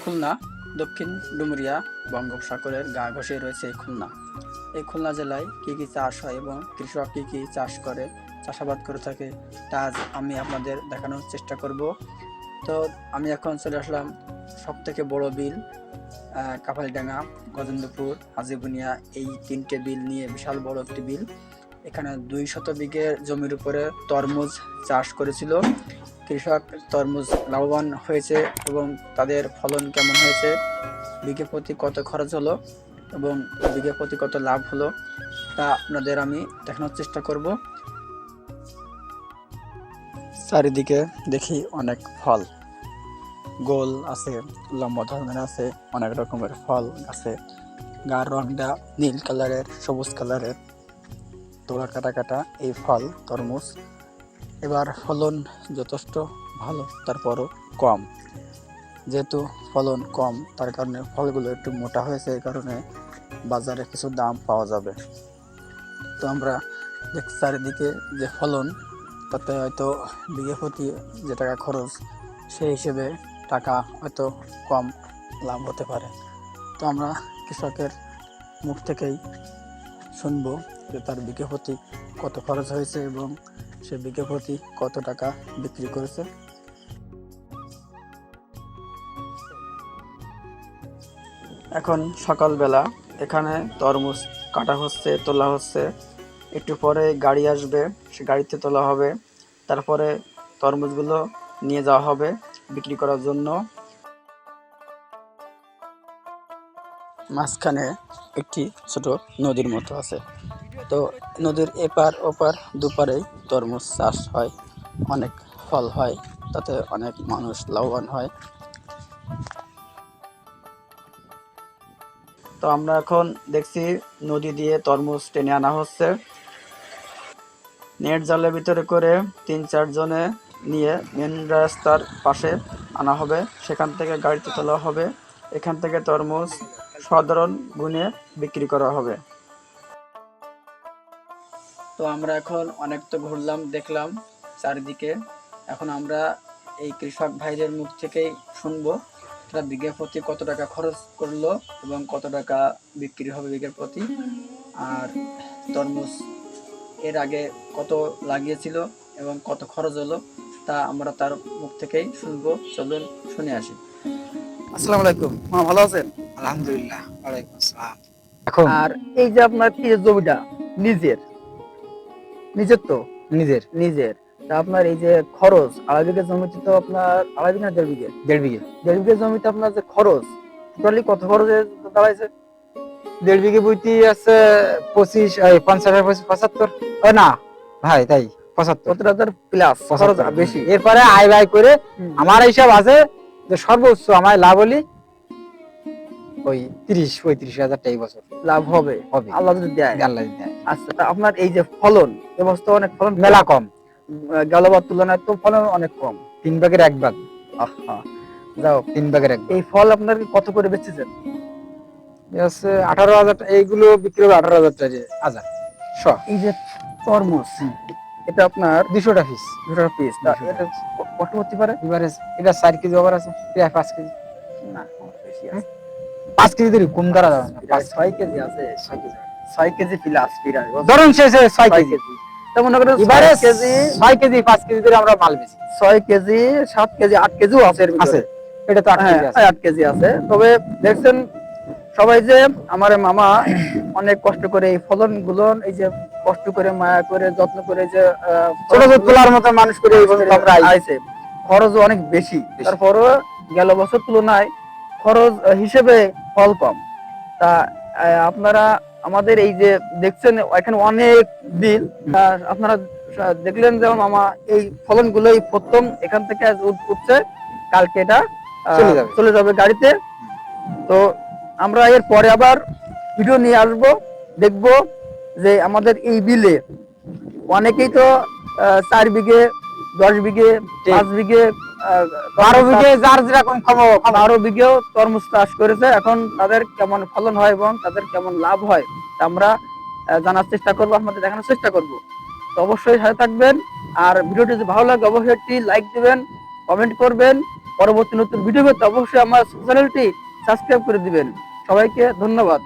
খুলনা দক্ষিণ ডুমুরিয়া বঙ্গোপসাগরের গা ঘেঁষে রয়েছে এই খুলনা। এই খুলনা জেলায় কি কি চাষ হয় এবং কৃষক কি কি চাষ করে, চাষাবাদ করে থাকে, তা আজ আমি আপনাদের দেখানোর চেষ্টা করব। তো আমি এখন চলে আসলাম সব থেকে বড় বিল কাপালডাঙ্গা, গজেন্দ্রপুর, হাজিবুনিয়া, এই তিনটে বিল নিয়ে বিশাল বড় একটি বিল। এখানে 200 বিঘে জমির উপরে তরমুজ চাষ করেছিল কৃষক। তরমুজ লাভবান হয়েছে এবং তাদের ফলন কেমন হয়েছে, বিঘে প্রতি কত খরচ হলো এবং বিঘে প্রতি কত লাভ হলো, তা আপনাদের আমি দেখানোর চেষ্টা করব। চারিদিকে দেখি অনেক ফল, গোল আছে, লম্বা ধরনের আছে, অনেক রকমের ফল আছে। গার রংটা নীল কালারের, সবুজ কালারের, তোড়া কাটা কাটা এই ফল তরমুজ। এবার ফলন যথেষ্ট ভালো, তারপরও কম। যেহেতু ফলন কম, তার কারণে ফলগুলো একটু মোটা হয়েছে, এই কারণে বাজারে কিছু দাম পাওয়া যাবে। তো আমরা দেখছি চারিদিকে যে ফলন, তাতে হয়তো বিঘে প্রতি যে টাকা খরচ, সেই হিসেবে টাকা হয়তো কম লাভ হতে পারে। তো আমরা কৃষকের মুখ থেকেই শুনবো যে তার বিঘে প্রতি কত খরচ হয়েছে এবং সে বিঘে প্রতি কত টাকা বিক্রি করেছে। এখন সকালবেলা এখানে তরমুজ কাটা হচ্ছে, তোলা হচ্ছে। একটু পরে গাড়ি আসবে, সে গাড়িতে তোলা হবে, তারপরে তরমুজগুলো নিয়ে যাওয়া হবে বিক্রি করার জন্য। মাঝখানে একটি ছোট নদীর মতো আছে। তো নদীর এপার ওপার দুপারেই তরমুজ চাষ হয়, অনেক ফল হয়, তাতে অনেক মানুষ লাভবান হয়। তো আমরা এখন দেখছি নদী দিয়ে তরমুজ টেনে আনা হচ্ছে নেট জালের ভিতরে করে। 3-4 জনে নিয়ে মেন রাস্তার পাশে আনা হবে, সেখান থেকে গাড়িতে তোলা হবে, এখান থেকে তরমুজ সাধারণ গুণে বিক্রি করা হবে। তো আমরা এখন অনেক তো ঘুরলাম, দেখলাম চারিদিকে। এখন আমরা এই কৃষক ভাইদের মুখ থেকেই শুনবো তারা বিঘে প্রতি কত টাকা খরচ করলো এবং কত টাকা বিক্রি হবে বিঘে প্রতি, আর তরমুজ এর আগে কত লাগিয়েছিল এবং কত খরচ হলো, তা আমরা তার মুখ থেকেই শুনবো। চলুন শুনে আসি। আসসালামু আলাইকুম, ভালো আছেন? আলহামদুলিল্লাহ। ওয়ালাইকুম আসসালাম। এখন আর এই যে আপনার কি জমিটা নিজের নিজের তো নিজের নিজের তা আপনার এই যে খরচ, আড়াই বিঘা জমিতে তো আপনার আড়াই বিঘা 1.5 বিঘে, 1.5 বিঘে। 1.5 বিঘা জমিতে আপনার যে খরচ, টোটালি কত খরচে দাঁড়াইছে? 1.5 বিঘে বইতে আছে 25 50 75 না ভাই, তাই 75 70,000 প্লাস খরচ বেশি। এরপরে আয় ব্যয় করে আমার হিসাব আছে যে সর্বোচ্চ আমার লাভ হলি ওই 30-35 হাজার টাকা বছর লাভ হবে হবে, আল্লাহ যদি দেয়। আল্লাহ দেয়। আচ্ছা, তা আপনার এই যে ফলন, এবছর অনেক ফলন মেলা কম, গেলবার তুলনায় তো ফলন অনেক কম। 3 ভাগের 1 ভাগ। আহা, যাও 3 ভাগের 1 ভাগ। এই ফল আপনার কত করে বেচেছেন? আছে 18,000, এইগুলো বিক্রি হবে 18,000 টাকা হাজার। এই যে তরমুজ, এটা আপনার 200 টাকা পিস। 200 পিস, তা 200 এটা টাকা। কত হতে পারে? এবারে এটা 4 কেজি ওভার আছে, 5 কেজি। না, বেশি আছে। 5 কেজি ধরি কম করা যাবে না। 6 কেজি আছে, 6 কেজি 6 কেজি প্লাস প্রায় ধরুন শেষে 6 6 কেজি। কেজি। তো মনে করেন এবারে 6 কেজি, 6 কেজি 5 কেজি ধরে আমরা মাল বেচি। 6 কেজি, 7 কেজি, 8 কেজিও আছে এর ভিতরে। আছে, এটা তো 8 হ্যাঁ, কেজি আছে। 8 কেজি আছে। তবে দেখছেন সবাই যে আমার মামা অনেক কষ্ট করে এই ফলন গুলো, এই যে কষ্ট করে মায়া করে যত্ন করে যে ছোট ছোট তোলার মতো মানুষ করে এই পর্যন্ত আমরা আইছে, খরচ অনেক বেশি। তারপরও গেল বছর তুলনায় খরচ হিসেবে ফল কম। তা আপনারা আমাদের এই যে দেখছেন এখানে অনেক বিল, আপনারা দেখলেন যে আমার মামা এই ফলন গুলোই প্রথম এখান থেকে উঠছে, কালকে এটা চলে যাবে গাড়িতে। তো আমরা এর পরে আবার ভিডিও নিয়ে আসবো, দেখবো যে আমাদের এই বিলে অনেকেই তো 4 বিঘে, 10 বিঘে, 5 বিঘে, 12 বিঘে, যার যেরকম ক্ষমতা 12 বিঘেও তরমুজ চাষ করেছে। এখন তাদের কেমন ফলন হয় এবং তাদের কেমন লাভ হয় তা আমরা জানার চেষ্টা করবো, আপনাদের দেখানোর চেষ্টা করব। তো অবশ্যই সাথে থাকবেন, আর ভিডিওটি যদি ভালো লাগে অবশ্যই একটি লাইক দিবেন, কমেন্ট করবেন পরবর্তী নতুন ভিডিও পেতে অবশ্যই আমার চ্যানেলটি সাবস্ক্রাইব করে দিবেন। সবাইকে ধন্যবাদ।